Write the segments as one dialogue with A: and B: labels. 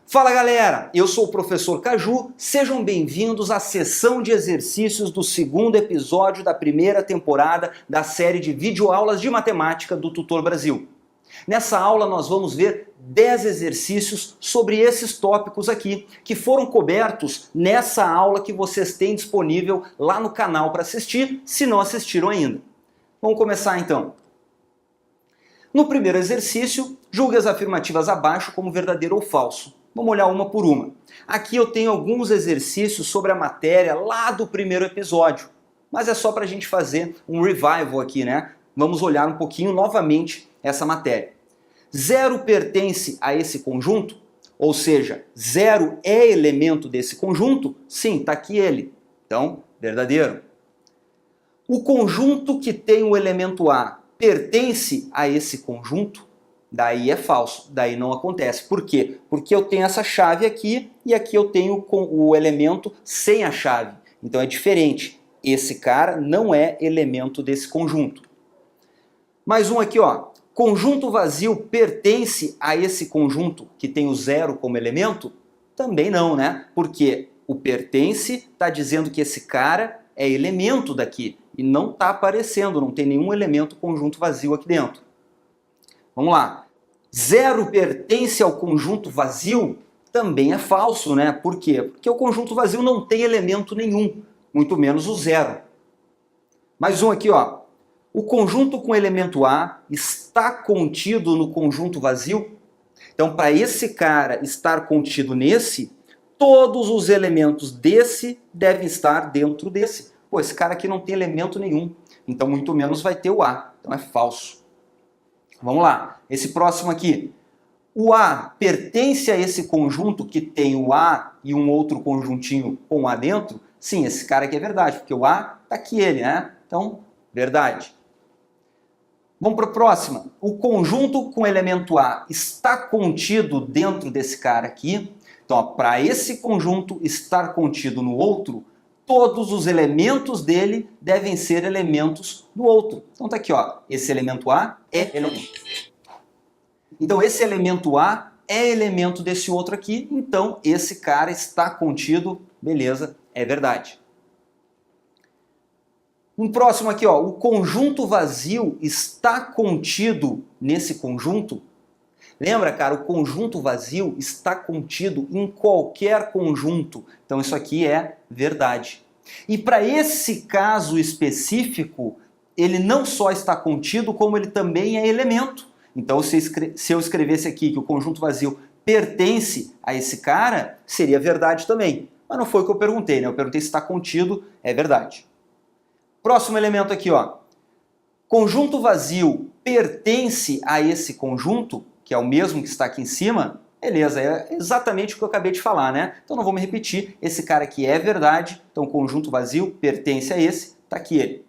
A: Fala galera, eu sou o professor Caju, sejam bem-vindos à sessão de exercícios do segundo episódio da primeira temporada da série de videoaulas de matemática do Tutor Brasil. Nessa aula nós vamos ver 10 exercícios sobre esses tópicos aqui, que foram cobertos nessa aula que vocês têm disponível lá no canal para assistir, se não assistiram ainda. Vamos começar então. No primeiro exercício, julgue as afirmativas abaixo como verdadeiro ou falso. Vamos olhar uma por uma. Aqui eu tenho alguns exercícios sobre a matéria lá do primeiro episódio, mas é só para a gente fazer um revival aqui, né? Vamos olhar um pouquinho novamente essa matéria. 0 pertence a esse conjunto? Ou seja, 0 é elemento desse conjunto? Sim, está aqui ele. Então, verdadeiro. O conjunto que tem o elemento A pertence a esse conjunto? Daí é falso, daí não acontece. Por quê? Porque eu tenho essa chave aqui e aqui eu tenho o elemento sem a chave. Então é diferente. Esse cara não é elemento desse conjunto. Mais um aqui, ó. Conjunto vazio pertence a esse conjunto que tem o 0 como elemento? Também não, né? Porque o pertence está dizendo que esse cara é elemento daqui e não está aparecendo, não tem nenhum elemento conjunto vazio aqui dentro. Vamos lá. 0 pertence ao conjunto vazio? Também é falso, né? Por quê? Porque o conjunto vazio não tem elemento nenhum, muito menos o 0. Mais um aqui, ó. O conjunto com elemento A está contido no conjunto vazio? Então, para esse cara estar contido nesse, todos os elementos desse devem estar dentro desse. Pô, esse cara aqui não tem elemento nenhum, então muito menos vai ter o A. Então é falso. Vamos lá, esse próximo aqui. O A pertence a esse conjunto que tem o A e um outro conjuntinho com A dentro? Sim, esse cara aqui é verdade, porque o A está aqui ele, né? Então, verdade. Vamos para a próxima. O conjunto com elemento A está contido dentro desse cara aqui? Então, para esse conjunto estar contido no outro, todos os elementos dele devem ser elementos do outro. Então tá aqui, ó, esse elemento A é elemento. Então esse elemento A é elemento desse outro aqui, então esse cara está contido, beleza, é verdade. Um próximo aqui, ó, o conjunto vazio está contido nesse conjunto? Lembra, cara, o conjunto vazio está contido em qualquer conjunto. Então isso aqui é verdade. E para esse caso específico, ele não só está contido, como ele também é elemento. Então se eu escrevesse aqui que o conjunto vazio pertence a esse cara, seria verdade também. Mas não foi o que eu perguntei, né? Eu perguntei se está contido, é verdade. Próximo elemento aqui, ó. Conjunto vazio pertence a esse conjunto, que é o mesmo que está aqui em cima? Beleza, é exatamente o que eu acabei de falar, né? Então não vou me repetir, esse cara aqui é verdade, então o conjunto vazio pertence a esse, tá aqui ele.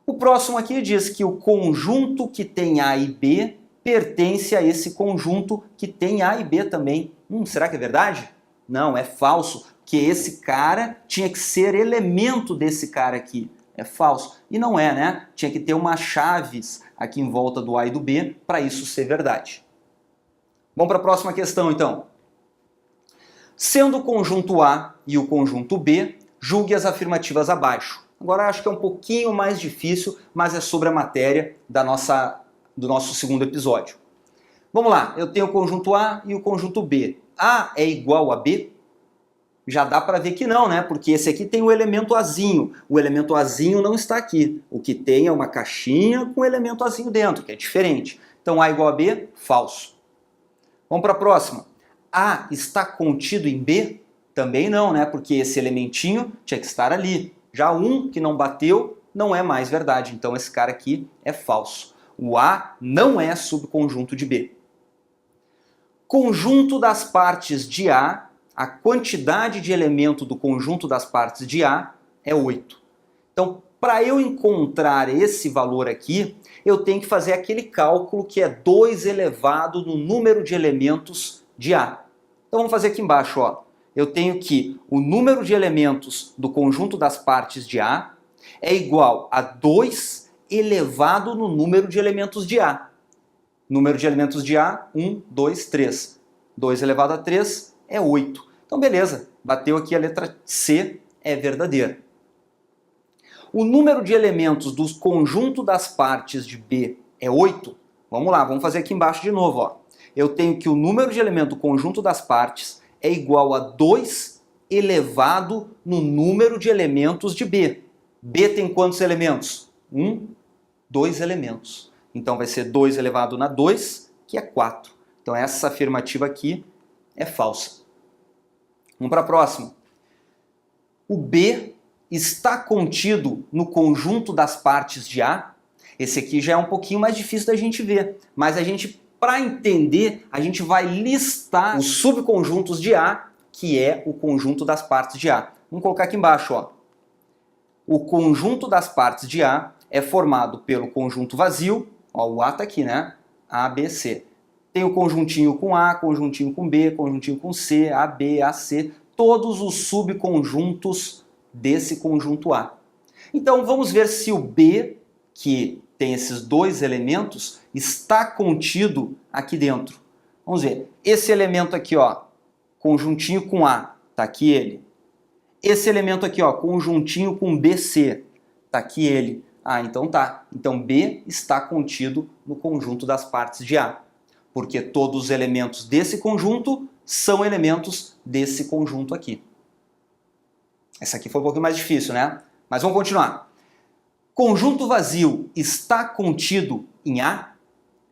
A: O próximo aqui diz que o conjunto que tem A e B pertence a esse conjunto que tem A e B também. Será que é verdade? Não, é falso, porque esse cara tinha que ser elemento desse cara aqui. É falso. E não é, né? Tinha que ter umas chaves aqui em volta do A e do B para isso ser verdade. Vamos para a próxima questão, então. Sendo o conjunto A e o conjunto B, julgue as afirmativas abaixo. Agora acho que é um pouquinho mais difícil, mas é sobre a matéria do nosso segundo episódio. Vamos lá, eu tenho o conjunto A e o conjunto B. A é igual a B? Já dá para ver que não, né? Porque esse aqui tem o elemento Azinho. O elemento Azinho não está aqui. O que tem é uma caixinha com o elemento Azinho dentro, que é diferente. Então A igual a B? Falso. Vamos para a próxima. A está contido em B? Também não, né? Porque esse elementinho tinha que estar ali. Já um que não bateu não é mais verdade. Então esse cara aqui é falso. O A não é subconjunto de B. Conjunto das partes de a quantidade de elemento do conjunto das partes de A é 8. Então, para eu encontrar esse valor aqui, eu tenho que fazer aquele cálculo que é 2 elevado no número de elementos de A. Então vamos fazer aqui embaixo, ó. Eu tenho que o número de elementos do conjunto das partes de A é igual a 2 elevado no número de elementos de A. Número de elementos de A, 1, 2, 3. 2 elevado a 3 é 8. Então beleza, bateu aqui a letra C, é verdadeira. O número de elementos do conjunto das partes de B é 8? Vamos lá, vamos fazer aqui embaixo de novo. Ó. Eu tenho que o número de elementos do conjunto das partes é igual a 2 elevado no número de elementos de B. B tem quantos elementos? 2 elementos. Então vai ser 2 elevado na 2, que é 4. Então essa afirmativa aqui é falsa. Vamos para a próxima. O B está contido no conjunto das partes de A? Esse aqui já é um pouquinho mais difícil da gente ver, mas para entender, a gente vai listar os subconjuntos de A, que é o conjunto das partes de A. Vamos colocar aqui embaixo, ó. O conjunto das partes de A é formado pelo conjunto vazio, ó, o A está aqui, né? A, B, C. Tem o conjuntinho com A, conjuntinho com B, conjuntinho com C, A, B, A, C, todos os subconjuntos desse conjunto A. Então vamos ver se o B, que tem esses 2 elementos, está contido aqui dentro. Vamos ver. Esse elemento aqui, ó, conjuntinho com A, tá aqui ele. Esse elemento aqui, ó, conjuntinho com BC, tá aqui ele. Ah, então tá. Então B está contido no conjunto das partes de A, porque todos os elementos desse conjunto são elementos desse conjunto aqui. Essa aqui foi um pouquinho mais difícil, né? Mas vamos continuar. Conjunto vazio está contido em A?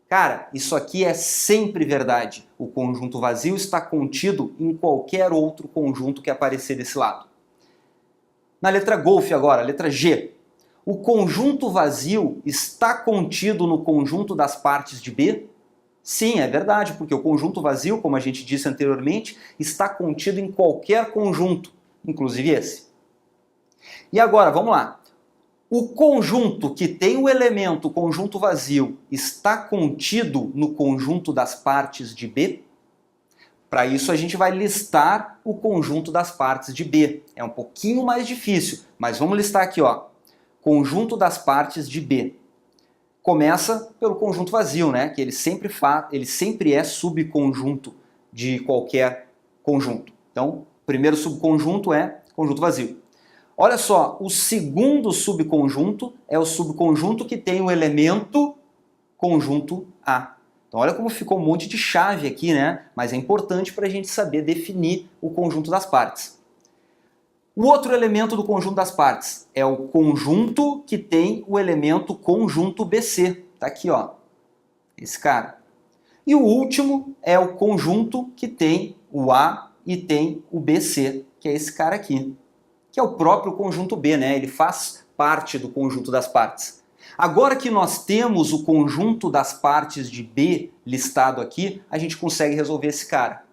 A: Cara, isso aqui é sempre verdade. O conjunto vazio está contido em qualquer outro conjunto que aparecer desse lado. Na letra Golfe agora, letra G. O conjunto vazio está contido no conjunto das partes de B? Sim, é verdade, porque o conjunto vazio, como a gente disse anteriormente, está contido em qualquer conjunto, inclusive esse. E agora, vamos lá. O conjunto que tem o elemento conjunto vazio está contido no conjunto das partes de B? Para isso a gente vai listar o conjunto das partes de B. É um pouquinho mais difícil, mas vamos listar aqui, ó. Conjunto das partes de B. Começa pelo conjunto vazio, né? Que ele sempre é subconjunto de qualquer conjunto. Então, o primeiro subconjunto é conjunto vazio. Olha só, o segundo subconjunto é o subconjunto que tem o elemento conjunto A. Então olha como ficou um monte de chave aqui, né? Mas é importante para a gente saber definir o conjunto das partes. O outro elemento do conjunto das partes é o conjunto que tem o elemento conjunto BC. Tá aqui, ó. Esse cara. E o último é o conjunto que tem o A e tem o BC, que é esse cara aqui, que é o próprio conjunto B, né? Ele faz parte do conjunto das partes. Agora que nós temos o conjunto das partes de B listado aqui, a gente consegue resolver esse cara.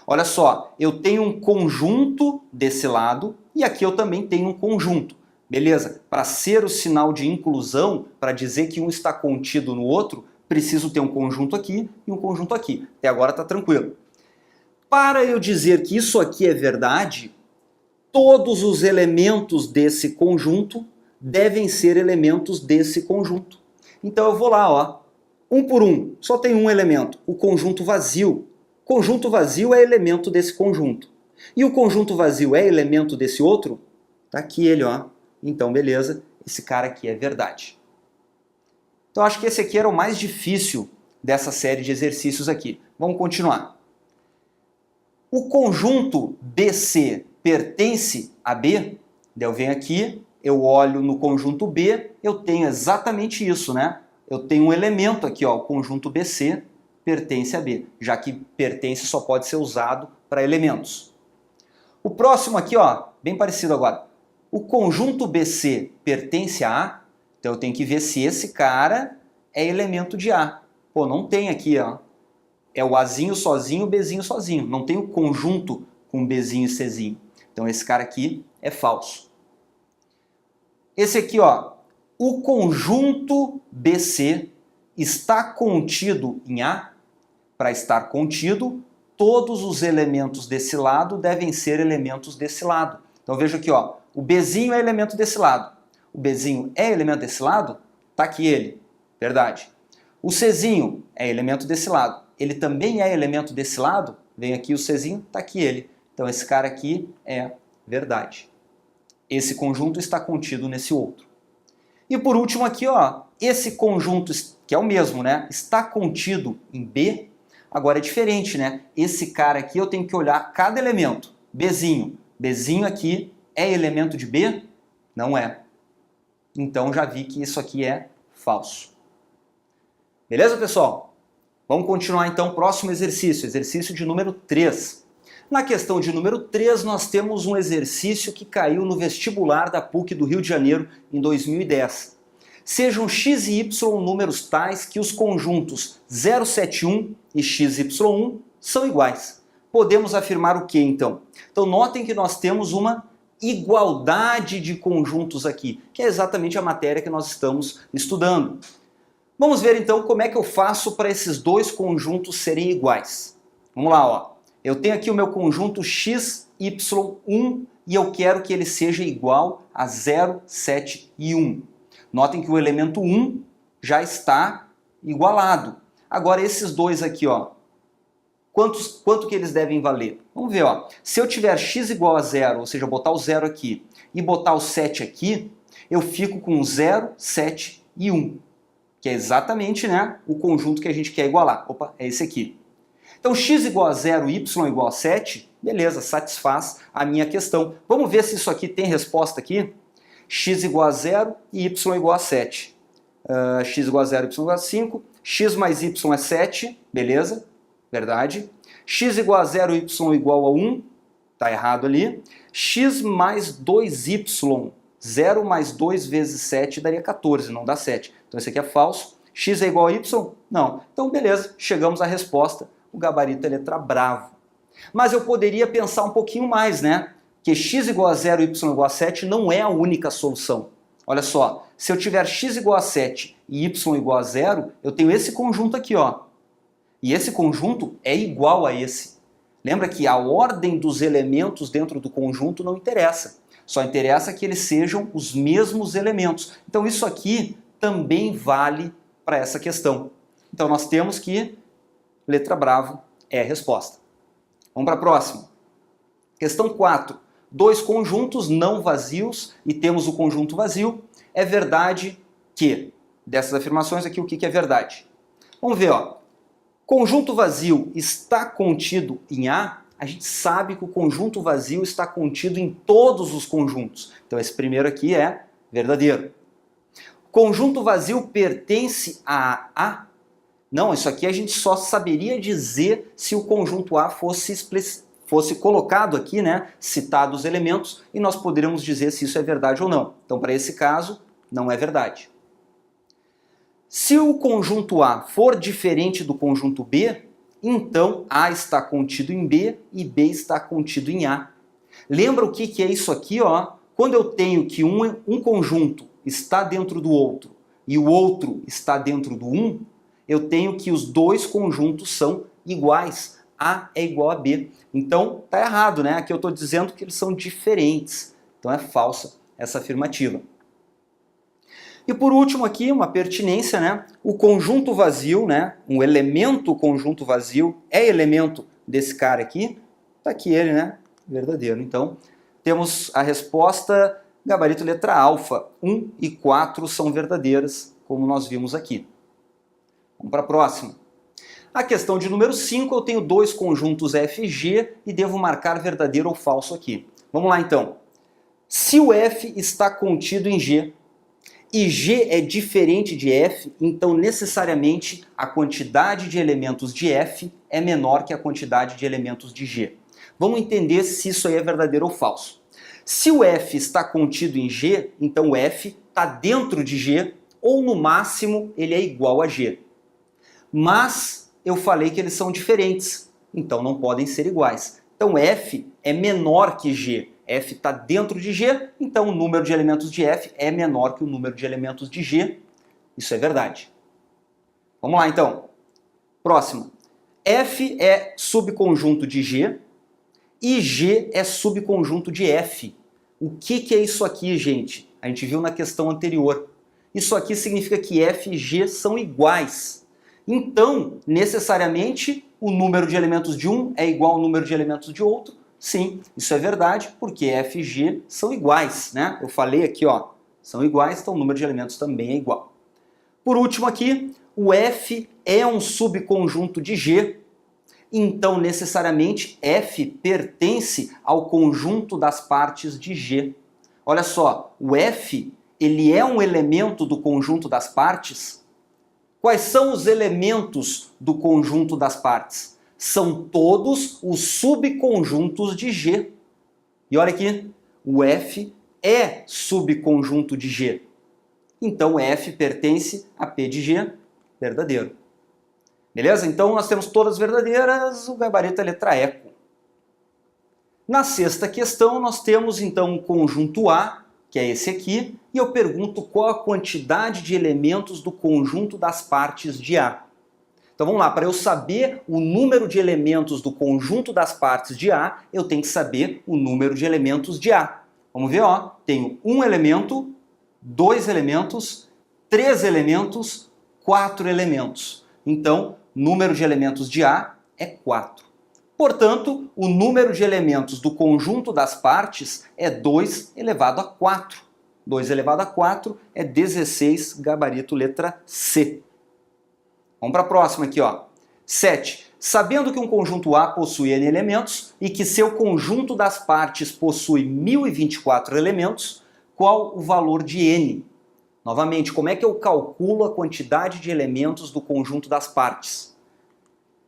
A: Olha só, eu tenho um conjunto desse lado e aqui eu também tenho um conjunto. Beleza? Para ser o sinal de inclusão, para dizer que um está contido no outro, preciso ter um conjunto aqui e um conjunto aqui. Até agora está tranquilo. Para eu dizer que isso aqui é verdade, todos os elementos desse conjunto devem ser elementos desse conjunto. Então eu vou lá, ó, um por um, só tem um elemento, o conjunto vazio. Conjunto vazio é elemento desse conjunto. E o conjunto vazio é elemento desse outro? Tá aqui ele, ó. Então, beleza, esse cara aqui é verdade. Então acho que esse aqui era o mais difícil dessa série de exercícios aqui. Vamos continuar. O conjunto BC pertence a B? Eu venho aqui, eu olho no conjunto B, eu tenho exatamente isso, né? Eu tenho um elemento aqui, ó, o conjunto BC pertence a B, já que pertence só pode ser usado para elementos. O próximo aqui, ó, bem parecido agora. O conjunto BC pertence a A? Então eu tenho que ver se esse cara é elemento de A. Pô, não tem aqui, ó. É o Azinho sozinho, o Bzinho sozinho. Não tem o conjunto com Bzinho e Czinho. Então esse cara aqui é falso. Esse aqui, ó, o conjunto BC está contido em A? Para estar contido, todos os elementos desse lado devem ser elementos desse lado. Então veja aqui, ó, o Bzinho é elemento desse lado. O Bzinho é elemento desse lado? Tá aqui ele, verdade. O Czinho é elemento desse lado. Ele também é elemento desse lado? vem aqui o Czinho, está aqui ele. Então esse cara aqui é verdade. Esse conjunto está contido nesse outro. E por último aqui, ó, esse conjunto, que é o mesmo, né, está contido em B, agora é diferente, né? Esse cara aqui eu tenho que olhar cada elemento. Bzinho. Bzinho aqui é elemento de B? Não é. Então já vi que isso aqui é falso. Beleza, pessoal? Vamos continuar então o próximo exercício, exercício de número 3. Na questão de número 3, nós temos um exercício que caiu no vestibular da PUC do Rio de Janeiro em 2010. Sejam x e y números tais que os conjuntos 071 e xy1 são iguais. Podemos afirmar o que então? Então notem que nós temos uma igualdade de conjuntos aqui, que é exatamente a matéria que nós estamos estudando. Vamos ver então como é que eu faço para esses dois conjuntos serem iguais. Vamos lá, ó. Eu tenho aqui o meu conjunto x, y1 e eu quero que ele seja igual a 0, 7 e 1. Notem que o elemento 1 já está igualado. Agora esses dois aqui, ó, quanto que eles devem valer? Vamos ver, ó. Se eu tiver x igual a 0, ou seja, botar o 0 aqui e botar o 7 aqui, eu fico com 0, 7 e 1. Que é exatamente, né, o conjunto que a gente quer igualar. Opa, é esse aqui. Então x igual a 0, y igual a 7, beleza, satisfaz a minha questão. Vamos ver se isso aqui tem resposta aqui. X igual a 0 e y igual a 7. X igual a 0, y igual a 5. X mais y é 7, beleza, verdade. X igual a 0, y igual a 1, tá errado ali. X mais 2y, 0 mais 2 vezes 7 daria 14, não dá 7. Então esse aqui é falso. X é igual a y? Não. Então beleza, chegamos à resposta. O gabarito é letra bravo. Mas eu poderia pensar um pouquinho mais, né? Que x igual a 0 e y igual a 7 não é a única solução. Olha só, se eu tiver x igual a 7 e y igual a 0, eu tenho esse conjunto aqui, ó. E esse conjunto é igual a esse. Lembra que a ordem dos elementos dentro do conjunto não interessa. Só interessa que eles sejam os mesmos elementos. Então isso aqui também vale para essa questão. Então nós temos que letra bravo é a resposta. Vamos para a próxima. Questão 4. Dois conjuntos não vazios e temos o conjunto vazio. É verdade que, dessas afirmações aqui, o que é verdade? Vamos ver, ó. Conjunto vazio está contido em A? A gente sabe que o conjunto vazio está contido em todos os conjuntos. Então esse primeiro aqui é verdadeiro. Conjunto vazio pertence a A? Não, isso aqui a gente só saberia dizer se o conjunto A fosse colocado aqui, né, citado os elementos, e nós poderíamos dizer se isso é verdade ou não. Então, para esse caso, não é verdade. Se o conjunto A for diferente do conjunto B, então A está contido em B e B está contido em A. Lembra o que é isso aqui, ó? Quando eu tenho que um conjunto está dentro do outro e o outro está dentro do eu tenho que os dois conjuntos são iguais. A é igual a B. Então, tá errado, né? Aqui eu estou dizendo que eles são diferentes. Então é falsa essa afirmativa. E por último aqui, uma pertinência, né? O conjunto vazio, né? Um elemento conjunto vazio é elemento desse cara aqui. Tá aqui ele, né? Verdadeiro. Então, temos a resposta gabarito letra alfa. 1 e 4 são verdadeiras, como nós vimos aqui. Vamos para a próxima. A questão de número 5, eu tenho dois conjuntos F e G e devo marcar verdadeiro ou falso aqui. Vamos lá então. Se o F está contido em G e G é diferente de F, então necessariamente a quantidade de elementos de F é menor que a quantidade de elementos de G. Vamos entender se isso aí é verdadeiro ou falso. Se o F está contido em G, então o F está dentro de G ou no máximo ele é igual a G. Mas eu falei que eles são diferentes, então não podem ser iguais. Então F é menor que G. F está dentro de G, então o número de elementos de F é menor que o número de elementos de G. Isso é verdade. Vamos lá então. Próximo. F é subconjunto de G e G é subconjunto de F. O que é isso aqui, gente? A gente viu na questão anterior. Isso aqui significa que F e G são iguais. Então, necessariamente, o número de elementos de um é igual ao número de elementos de outro? Sim, isso é verdade, porque F e G são iguais, né? Eu falei aqui, ó, são iguais, então o número de elementos também é igual. Por último aqui, o F é um subconjunto de G, então necessariamente F pertence ao conjunto das partes de G. Olha só, o F, ele é um elemento do conjunto das partes. Quais são os elementos do conjunto das partes? São todos os subconjuntos de G. E olha aqui, o F é subconjunto de G. Então F pertence a P de G, verdadeiro. Beleza? Então nós temos todas verdadeiras, o gabarito é a letra E. Na sexta questão nós temos então o conjunto A, que é esse aqui, e eu pergunto qual a quantidade de elementos do conjunto das partes de A. Então vamos lá, para eu saber o número de elementos do conjunto das partes de A, eu tenho que saber o número de elementos de A. Vamos ver, ó, tenho um elemento, 2 elementos, 3 elementos, 4 elementos. Então, número de elementos de A é 4. Portanto, o número de elementos do conjunto das partes é 2 elevado a 4. 2 elevado a 4 é 16, gabarito letra C. Vamos para a próxima aqui, ó. 7. Sabendo que um conjunto A possui N elementos e que seu conjunto das partes possui 1024 elementos, qual o valor de N? Novamente, como é que eu calculo a quantidade de elementos do conjunto das partes?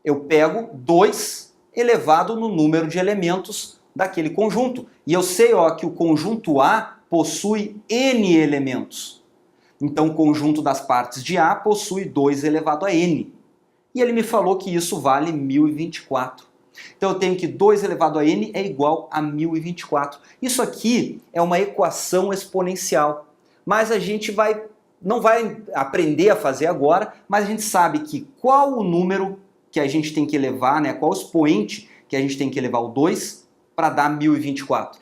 A: Eu pego 2 elevado no número de elementos daquele conjunto. E eu sei, ó, que o conjunto A possui N elementos. Então o conjunto das partes de A possui 2 elevado a N. E ele me falou que isso vale 1024. Então eu tenho que 2 elevado a N é igual a 1024. Isso aqui é uma equação exponencial. Mas a gente não vai aprender a fazer agora, mas a gente sabe que qual o número que a gente tem que elevar, né, qual o expoente que a gente tem que elevar o 2 para dar 1024.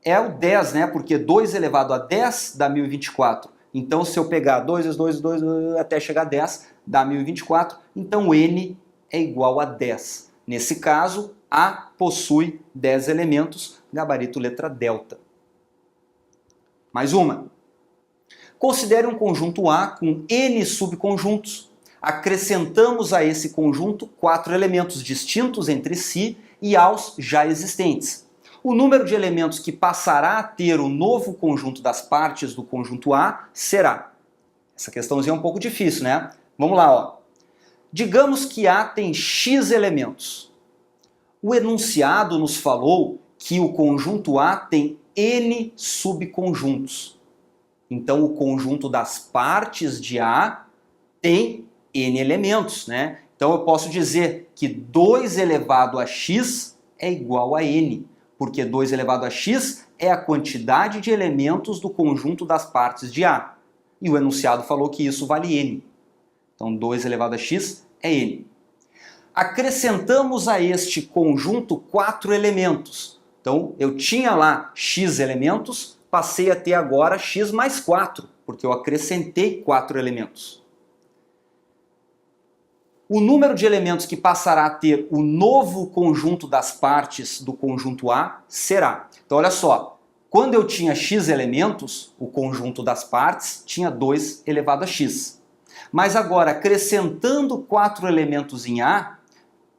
A: É o 10, né? Porque 2 elevado a 10 dá 1024. Então, se eu pegar 2 vezes 2, 2, até chegar a 10, dá 1024. Então, N é igual a 10. Nesse caso, A possui 10 elementos, gabarito letra delta. Mais uma. Considere um conjunto A com N subconjuntos. Acrescentamos a esse conjunto 4 elementos distintos entre si e aos já existentes. O número de elementos que passará a ter o novo conjunto das partes do conjunto A será... Essa questãozinha é um pouco difícil, né? Vamos lá, ó. Digamos que A tem X elementos. O enunciado nos falou que o conjunto A tem N subconjuntos. Então o conjunto das partes de A tem N elementos, né? Então eu posso dizer que 2 elevado a X é igual a N. Porque 2 elevado a x é a quantidade de elementos do conjunto das partes de A. E o enunciado falou que isso vale N. Então 2 elevado a x é N. Acrescentamos a este conjunto 4 elementos. Então eu tinha lá x elementos, passei a ter agora x mais 4, porque eu acrescentei 4 elementos. O número de elementos que passará a ter o novo conjunto das partes do conjunto A será. Então olha só, quando eu tinha x elementos, o conjunto das partes tinha 2 elevado a x. Mas agora, acrescentando 4 elementos em A,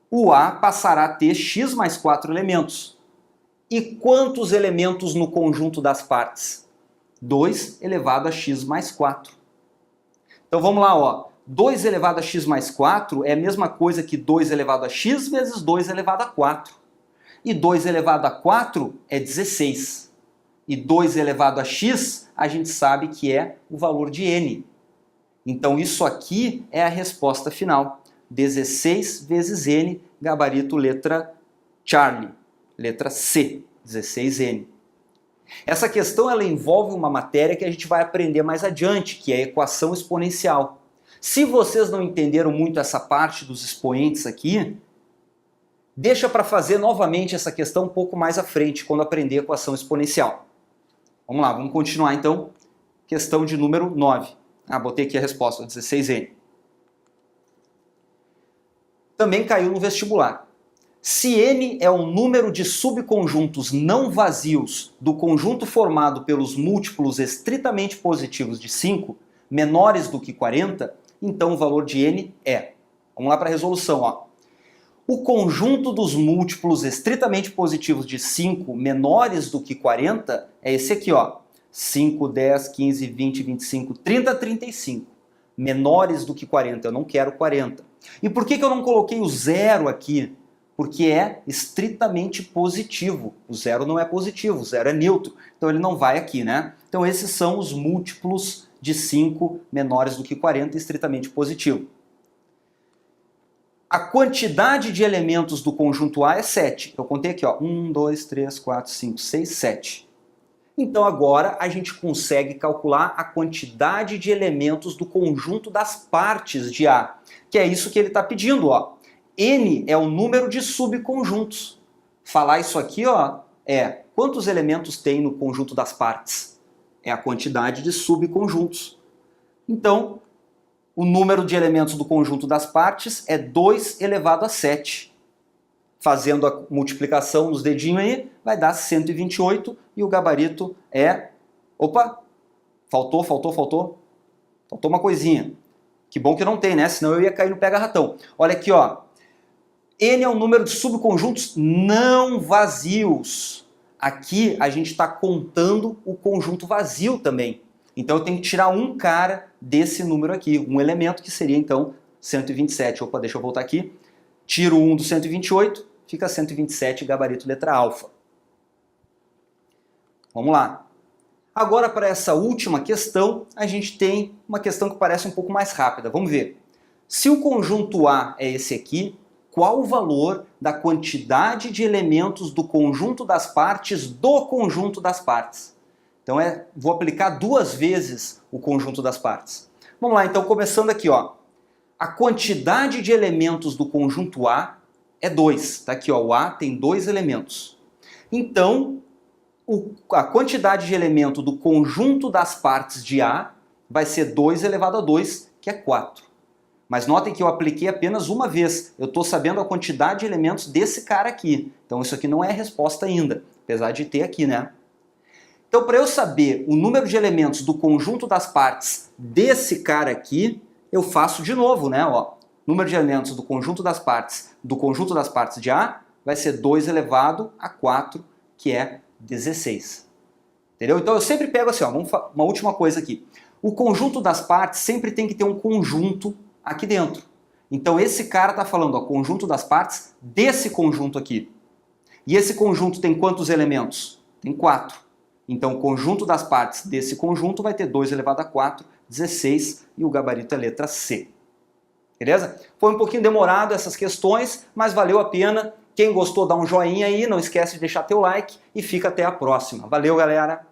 A: o A passará a ter x mais 4 elementos. E quantos elementos no conjunto das partes? 2 elevado a x mais 4. Então vamos lá, ó. 2 elevado a x mais 4 é a mesma coisa que 2 elevado a x vezes 2 elevado a 4. E 2 elevado a 4 é 16. E 2 elevado a x, a gente sabe que é o valor de n. Então isso aqui é a resposta final. 16 vezes n, gabarito letra Charlie, letra C, 16n. Essa questão ela envolve uma matéria que a gente vai aprender mais adiante, que é a equação exponencial. Se vocês não entenderam muito essa parte dos expoentes aqui, deixa para fazer novamente essa questão um pouco mais à frente, quando aprender a equação exponencial. Vamos lá, vamos continuar então. Questão de número 9. Botei aqui a resposta, 16n. também caiu no vestibular. Se N é o número de subconjuntos não vazios do conjunto formado pelos múltiplos estritamente positivos de 5, menores do que 40, então o valor de N é. Vamos lá para a resolução. Ó. O conjunto dos múltiplos estritamente positivos de 5 menores do que 40 é esse aqui, ó. 5, 10, 15, 20, 25, 30, 35. Menores do que 40, eu não quero 40. E por que eu não coloquei o zero aqui? Porque é estritamente positivo. O zero não é positivo, o zero é neutro. Então ele não vai aqui, né? Então esses são os múltiplos de 5 menores do que 40, estritamente positivo. A quantidade de elementos do conjunto A é 7. Eu contei aqui, ó. 1, 2, 3, 4, 5, 6, 7. Então agora a gente consegue calcular a quantidade de elementos do conjunto das partes de A. Que é isso que ele está pedindo, ó. N é o número de subconjuntos. Falar isso aqui, ó, é quantos elementos tem no conjunto das partes? É a quantidade de subconjuntos. Então, o número de elementos do conjunto das partes é 2 elevado a 7. Fazendo a multiplicação nos dedinhos aí, vai dar 128 e o gabarito é... Opa! Faltou uma coisinha. Que bom que não tem, né? Senão eu ia cair no pega-ratão. Olha aqui, ó. N é o número de subconjuntos não vazios. Aqui a gente está contando o conjunto vazio também. Então eu tenho que tirar um cara desse número aqui, um elemento que seria então 127. Opa, deixa eu voltar aqui. Tiro 1 do 128, fica 127, gabarito letra alfa. Vamos lá. Agora para essa última questão, a gente tem uma questão que parece um pouco mais rápida. Vamos ver. Se o conjunto A é esse aqui, qual o valor da quantidade de elementos do conjunto das partes do conjunto das partes? Então vou aplicar 2 vezes o conjunto das partes. Vamos lá, então, começando aqui, ó. A quantidade de elementos do conjunto A é 2. Tá aqui, ó, o A tem 2 elementos. Então, a quantidade de elemento do conjunto das partes de A vai ser 2 elevado a 2, que é 4. Mas notem que eu apliquei apenas uma vez. Eu estou sabendo a quantidade de elementos desse cara aqui. Então isso aqui não é resposta ainda, apesar de ter aqui, né? Então para eu saber o número de elementos do conjunto das partes desse cara aqui, eu faço de novo, né? Ó, número de elementos do conjunto das partes de A vai ser 2 elevado a 4, que é 16. Entendeu? Então eu sempre pego assim, ó, uma última coisa aqui. O conjunto das partes sempre tem que ter um conjunto aqui dentro. Então esse cara está falando, ó, conjunto das partes desse conjunto aqui. E esse conjunto tem quantos elementos? Tem 4. Então o conjunto das partes desse conjunto vai ter 2 elevado a 4, 16, e o gabarito é letra C. Beleza? Foi um pouquinho demorado essas questões, mas valeu a pena. Quem gostou, dá um joinha aí, não esquece de deixar teu like e fica até a próxima. Valeu, galera!